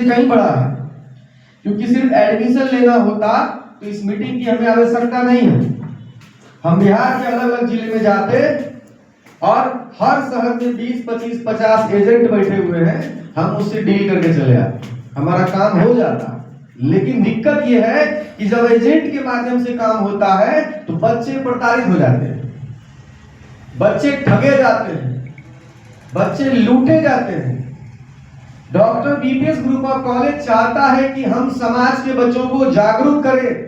से कहीं बड़ा है, क्योंकि सिर्फ एडमिशन लेना होता तो इस मीटिंग की हमें आवश्यकता नहीं है। हम बिहार के अलग अलग जिले में जाते और हर शहर में 20, 25, 50 एजेंट बैठे हुए हैं, हम उससे डील करके चले आते, हमारा काम हो जाता। लेकिन दिक्कत यह है कि जब एजेंट के माध्यम से काम होता है तो बच्चे प्रताड़ित हो जाते हैं, बच्चे ठगे जाते हैं, बच्चे लूटे जाते हैं। Doctor BPS group of college चाहता है कि हम समाज के बच्चों को जागरूक करें,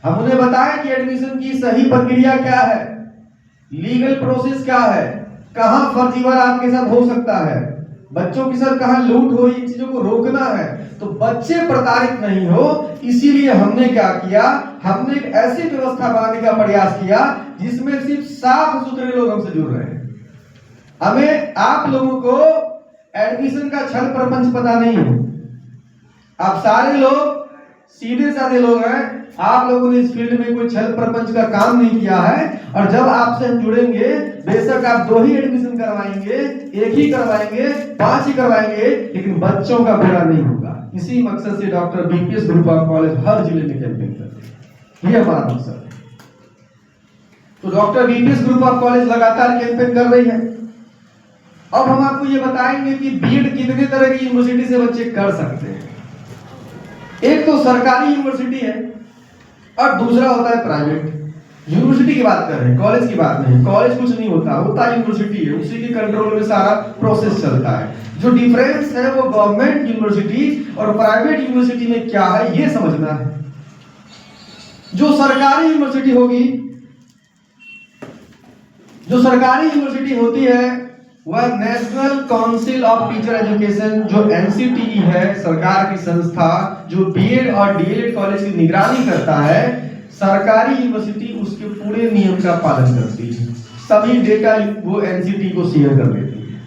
हम उन्हें बताएं कि एडमिशन की सही प्रक्रिया क्या है, लीगल प्रोसेस क्या है, कहां फर्जीवाड़ा आपके साथ हो सकता है, बच्चों के साथ कहां लूट हो रही, इन चीजों को रोकना है तो बच्चे प्रताड़ित नहीं हो। इसीलिए हमने क्या किया, हमने एक ऐसी व्यवस्था बनाने का प्रयास किया जिसमें सिर्फ साफ सुथरे लोग हमसे जुड़ रहे हैं। हमें आप लोगों को एडमिशन का छल प्रपंच पता नहीं है, आप सारे लोग सीधे साधे लोग हैं, आप लोगों ने इस फील्ड में कोई छल प्रपंच का काम नहीं किया है। और जब आपसे हम जुड़ेंगे, बेशक आप 2 ही एडमिशन करवाएंगे, 1 ही करवाएंगे, 5 ही करवाएंगे, लेकिन बच्चों का बुरा नहीं होगा। इसी मकसद से doctor BPS group of college हर जिले में कैंपेन करते हैं, ये हमारा मकसद है। तो doctor BPS group of college लगातार कैंपेन कर रही है। अब हम आपको ये बताएंगे कि बीएड कितने तरह की यूनिवर्सिटी से बच्चे कर सकते हैं। एक तो सरकारी यूनिवर्सिटी है और दूसरा होता है प्राइवेट। यूनिवर्सिटी की बात कर रहे हैं, कॉलेज की बात नहीं। कॉलेज कुछ नहीं होता, होता यूनिवर्सिटी है, उसी के कंट्रोल में सारा प्रोसेस चलता है। जो डिफरेंस है वो गवर्नमेंट यूनिवर्सिटी और प्राइवेट यूनिवर्सिटी में क्या है ये समझना है। जो सरकारी यूनिवर्सिटी होगी, जो सरकारी यूनिवर्सिटी होती है वह national council of teacher education, जो एनसीटीई है, सरकार की संस्था जो बीएड और डीएलएड कॉलेज की निगरानी करता है। सरकारी यूनिवर्सिटी उसके पूरे नियम का पालन करती है, सभी डेटा वो एनसीटीई को शेयर कर देती है।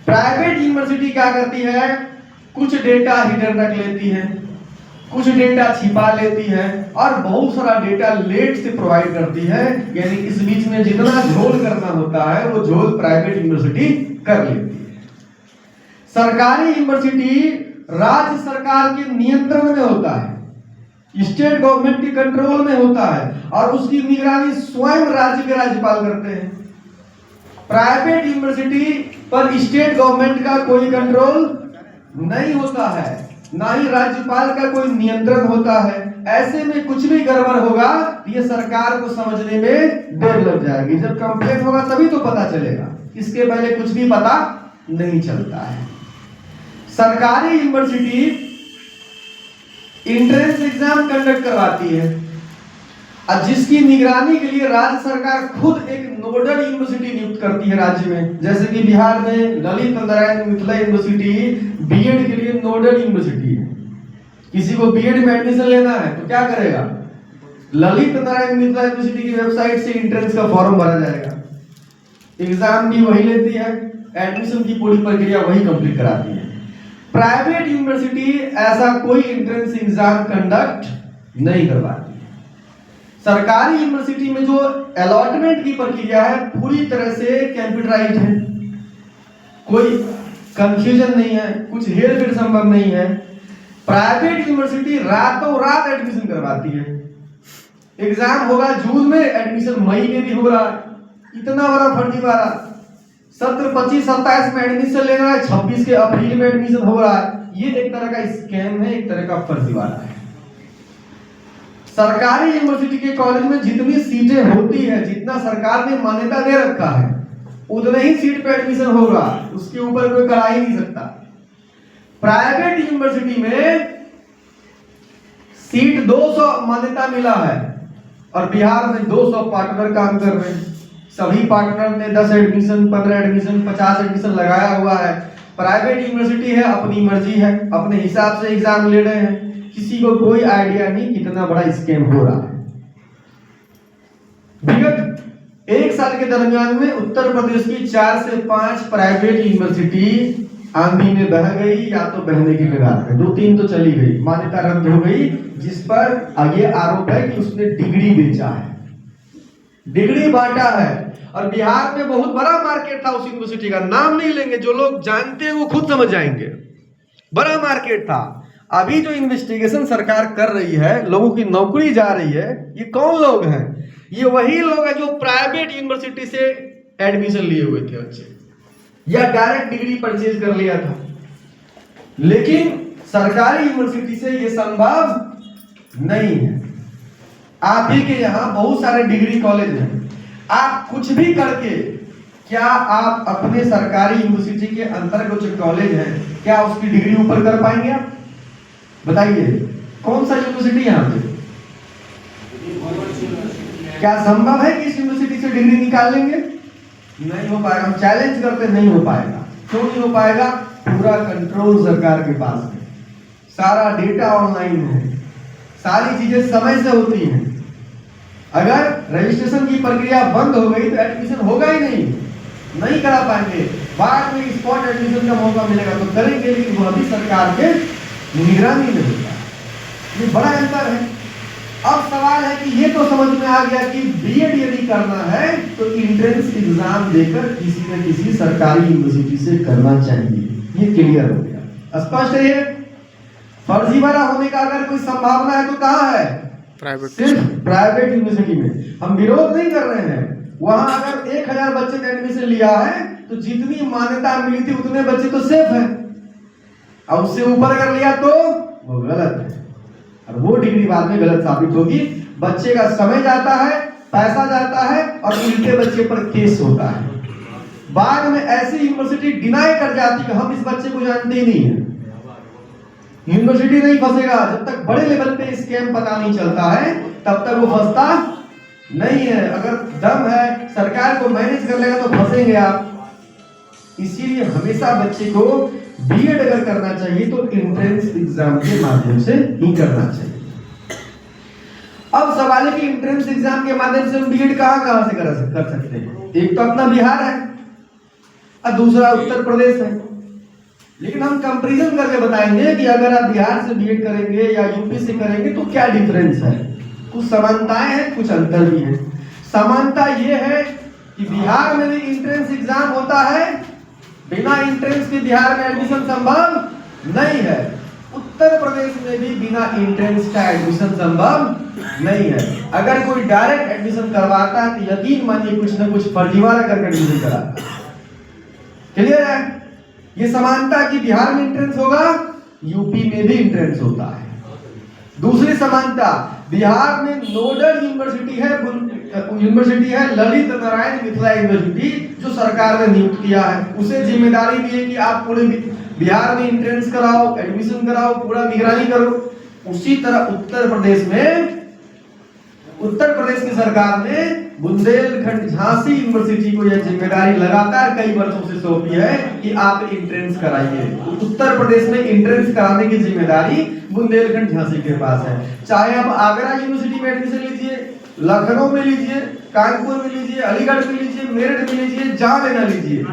प्राइवेट यूनिवर्सिटी क्या करती है, कुछ डेटा हिडन रख लेती है, कुछ डेटा छिपा लेती है और बहुत सारा डेटा लेट से प्रोवाइड करती है। यानी इस बीच में जितना झोल करना होता है वो झोल प्राइवेट यूनिवर्सिटी कर लेती है। सरकारी यूनिवर्सिटी राज्य सरकार के नियंत्रण में होता है, स्टेट गवर्नमेंट के कंट्रोल में होता है और उसकी निगरानी स्वयं राज्य के राज्यपाल करते हैं। प्राइवेट यूनिवर्सिटी पर स्टेट गवर्नमेंट का कोई कंट्रोल नहीं होता है, ना ही राज्यपाल का कोई नियंत्रण होता है। ऐसे में कुछ भी गड़बड़ होगा तो ये सरकार को समझने में देर लग जाएगी। जब कंप्लेंट होगा तभी तो पता चलेगा, इसके पहले कुछ भी पता नहीं चलता है। सरकारी यूनिवर्सिटी एंट्रेंस एग्जाम कंडक्ट करवाती है और जिसकी निगरानी के लिए राज्य सरकार खुद एक नोडल यूनिवर्सिटी नियुक्त करती है राज्य में। जैसे कि बिहार में ललित नारायण मिथिला यूनिवर्सिटी बीएड के लिए नोडल यूनिवर्सिटी है। किसी को बीएड में एडमिशन लेना है तो क्या करेगा, ललित नारायण मिथिला यूनिवर्सिटी की वेबसाइट से एंट्रेंस का फॉर्म भरा जाएगा, एग्जाम भी वही लेती है, एडमिशन की पूरी प्रक्रिया वही कंप्लीट कराती है। प्राइवेट यूनिवर्सिटी ऐसा कोई एंट्रेंस एग्जाम कंडक्ट नहीं करवाती। सरकारी यूनिवर्सिटी में जो अलॉटमेंट की प्रक्रिया है पूरी तरह से कंप्यूटराइज्ड है, कोई कंफ्यूजन नहीं है, कुछ हेर फेर संभव नहीं है। प्राइवेट यूनिवर्सिटी रातों रात एडमिशन करवाती है, एग्जाम होगा जून में, एडमिशन मई में भी हो रहा है। इतना बड़ा फर्जीवाड़ा, सत्र 25-27 में एडमिशन लेना है, 26 के अप्रैल में एडमिशन हो रहा है। ये एक तरह का स्कैम है, एक तरह का फर्जीवाड़ा है। सरकारी यूनिवर्सिटी के कॉलेज में जितनी सीटें होती है, जितना सरकार ने मान्यता दे रखा है, उतने ही सीट पे एडमिशन होगा, उसके ऊपर कोई करा ही नहीं सकता। प्राइवेट यूनिवर्सिटी में सीट 200 मान्यता मिला है और बिहार में 200 पार्टनर काम कर रहे हैं। सभी पार्टनर ने 10 एडमिशन, 15 एडमिशन, 50 एडमिशन लगाया हुआ है। प्राइवेट यूनिवर्सिटी है, अपनी मर्जी है, अपने हिसाब से एग्जाम ले रहे हैं, किसी को कोई आइडिया नहीं कितना बड़ा स्कैम हो रहा है। विगत 1 साल के दरमियान में उत्तर प्रदेश की 4 से 5 प्राइवेट यूनिवर्सिटी आंधी में बह गई या तो बहने की कगार पे, 2-3 तो चली गई, मान्यता रद्द हो गई, जिस पर ये आरोप है कि उसने डिग्री बेचा है, डिग्री बांटा है। और बिहार में बहुत बड़ा मार्केट था उस यूनिवर्सिटी का, नाम नहीं लेंगे, जो लोग जानते हैं वो खुद समझ जाएंगे। बड़ा मार्केट था। अभी जो इन्वेस्टिगेशन सरकार कर रही है, लोगों की नौकरी जा रही है, ये कौन लोग हैं? ये वही लोग हैं जो प्राइवेट यूनिवर्सिटी से एडमिशन लिए हुए थे बच्चे, या डायरेक्ट डिग्री परचेज कर लिया था। लेकिन सरकारी यूनिवर्सिटी से ये संभव नहीं है। आप ही के यहाँ बहुत सारे डिग्री कॉलेज हैं, आप कुछ भी करके क्या आप अपने सरकारी यूनिवर्सिटी के अंतर्गत जो कॉलेज है, क्या उसकी डिग्री ऊपर कर पाएंगे? आप बताइए, कौन सा यूनिवर्सिटी यहाँ पे? क्या संभव है कि इस यूनिवर्सिटी से डिग्री निकाल लेंगे? नहीं हो पाएगा। हम चैलेंज करते, नहीं हो पाएगा। क्यों नहीं हो पाएगा? पूरा कंट्रोल सरकार के पास है, सारा डेटा ऑनलाइन है, सारी चीजें समय से होती हैं। अगर रजिस्ट्रेशन की प्रक्रिया बंद हो गई तो एडमिशन होगा ही नहीं करा पाएंगे। बाद में स्पॉट एडमिशन का मौका मिलेगा तो करेंगे, लेकिन वह भी सरकार के निगरानी में होगा। ये बड़ा अंतर है। अब सवाल है कि ये तो समझ में आ गया कि बीएड यदि करना है तो एंट्रेंस एग्जाम देकर किसी न किसी सरकारी यूनिवर्सिटी से करना चाहिए। ये क्लियर हो गया, स्पष्ट है। ये फर्जीवाड़ा होने का अगर कोई संभावना है तो कहाँ है? सिर्फ प्राइवेट यूनिवर्सिटी में। हम विरोध नहीं कर रहे हैं। वहां अगर 1000 बच्चे ने एडमिशन लिया है तो जितनी मान्यता मिली थी उतने बच्चे तो सेफ है, और उससे ऊपर अगर लिया तो वो गलत है, और वो डिग्री बाद में गलत साबित होगी। बच्चे का समय जाता है, पैसा जाता है, और उल्टे बच्चे पर केस होता है। बाद में ऐसी यूनिवर्सिटी डिनाई कर जाती कि हम इस बच्चे को जानते ही नहीं है। यूनिवर्सिटी नहीं फंसेगा जब तक बड़े लेवल पे स्कैम पता नहीं चलता है, तब तक वो फंसता नहीं है। अगर दम है, सरकार को मैनेज कर लेगा तो फंसेंगे आप। इसीलिए हमेशा बच्चे को बीएड अगर करना चाहिए तो एंट्रेंस एग्जाम के माध्यम से ही करना चाहिए। अब सवाल है कि एंट्रेंस एग्जाम के माध्यम से हम बीएड कहां से कर सकते हैं? एक तो अपना बिहार है और दूसरा उत्तर प्रदेश है। लेकिन हम कंपैरिजन करके बताएंगे कि अगर आप बिहार से बीएड करेंगे या यूपी से करेंगे तो क्या डिफरेंस है। कुछ समानताएं हैं, कुछ अंतर भी है। समानता यह है कि बिहार में भी एंट्रेंस एग्जाम होता है, बिना एंट्रेंस के बिहार में एडमिशन संभव नहीं है। उत्तर प्रदेश में भी बिना एंट्रेंस का एडमिशन संभव नहीं है। अगर कोई डायरेक्ट एडमिशन करवाता है तो यकीन मानिए कुछ न कुछ फर्जीवाड़ा करके एडमिशन कराता है। क्लियर है? ये समानता कि बिहार में एंट्रेंस होगा, यूपी में भी एंट्रेंस होता है। दूसरी समानता, बिहार में नोडल यूनिवर्सिटी है ललित नारायण मिथिला यूनिवर्सिटी, जो सरकार ने नियुक्त किया है। उसे जिम्मेदारी दी है कि आप पूरे बिहार में एंट्रेंस कराओ, एडमिशन कराओ, पूरा निगरानी करो। उसी तरह उत्तर प्रदेश की सरकार ने बुंदेलखंड झांसी यूनिवर्सिटी को यह जिम्मेदारी लगातार कई वर्षों से सौंपी है कि आप एंट्रेंस कराइए। उत्तर प्रदेश में एंट्रेंस कराने की जिम्मेदारी बुंदेलखंड झांसी के पास है। चाहे आप आगरा यूनिवर्सिटी में एडमिशन लीजिए, लखनऊ में लीजिए, कानपुर में लीजिए, अलीगढ़ में लीजिए, मेरठ में लीजिए, जहां लेना लीजिए,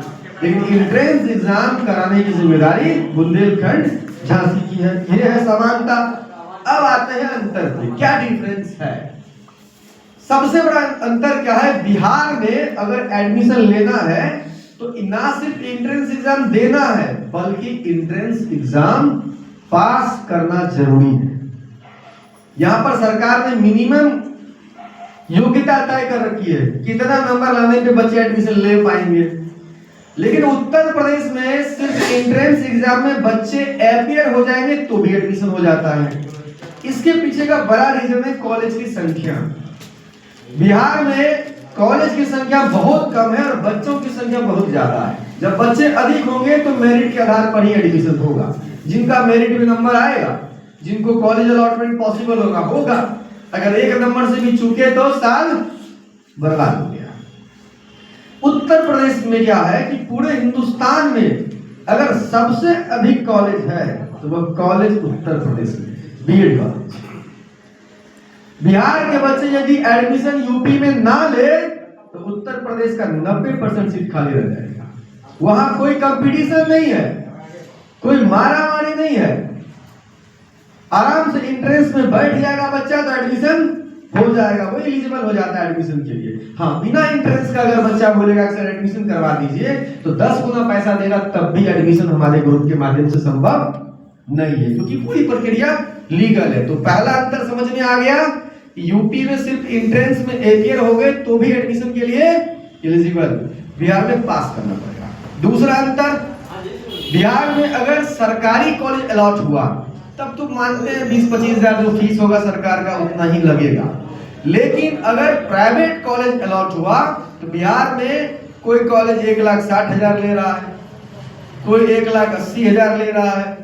लेकिन एंट्रेंस एग्जाम कराने की जिम्मेदारी बुंदेलखंड झांसी की है। यह है समानता। अब आते हैं अंतर पे, क्या डिफरेंस है? सबसे बड़ा अंतर क्या है? बिहार में अगर एडमिशन लेना है तो ना सिर्फ एंट्रेंस एग्जाम देना है, बल्कि एंट्रेंस एग्जाम पास करना जरूरी है। यहां पर सरकार ने मिनिमम योग्यता तय कर रखी है, कितना नंबर लाने पे बच्चे एडमिशन ले पाएंगे। लेकिन उत्तर प्रदेश में सिर्फ एंट्रेंस एग्जाम में बच्चे अपीयर हो जाएंगे तो भी एडमिशन हो जाता है। इसके पीछे का बड़ा रीजन है कॉलेज की संख्या। बिहार में कॉलेज की संख्या बहुत कम है और बच्चों की संख्या बहुत ज्यादा है। जब बच्चे अधिक होंगे तो मेरिट के आधार पर ही एडमिशन होगा। जिनका मेरिट में नंबर आएगा, जिनको कॉलेज अलॉटमेंट पॉसिबल होगा। अगर एक नंबर से भी चूके तो साल बर्बाद हो गया। उत्तर प्रदेश में क्या है कि पूरे हिंदुस्तान में अगर सबसे अधिक कॉलेज है तो वह कॉलेज उत्तर प्रदेश में बीएड कॉलेज। बिहार के बच्चे यदि एडमिशन यूपी में ना ले तो उत्तर प्रदेश का 90% सीट खाली रह जाएगा। वहां कोई कंपटीशन नहीं है, कोई मारामारी नहीं है। आराम से एंट्रेंस में बैठ जाएगा बच्चा तो एडमिशन हो जाएगा, वो एलिजिबल हो जाता है एडमिशन के लिए। हाँ, बिना एंट्रेंस का अगर बच्चा बोलेगा सर एडमिशन करवा दीजिए तो 10 गुना पैसा देगा, तब भी एडमिशन हमारे ग्रुप के माध्यम से संभव नहीं है, क्योंकि पूरी प्रक्रिया लीगल है। तो पहला अंतर समझ में आ गया, यूपी में सिर्फ एंट्रेंस में एपियर हो गए तो भी एडमिशन के लिए एलिजिबल, बिहार में पास करना पड़ेगा। दूसरा अंतर, बिहार में अगर सरकारी कॉलेज अलॉट हुआ तब तो मानते हैं 20-25 हजार जो फीस होगा सरकार का उतना ही लगेगा, लेकिन अगर प्राइवेट कॉलेज अलॉट हुआ तो बिहार में कोई कॉलेज 1,60,000 ले रहा है, कोई 1,80,000 ले रहा है,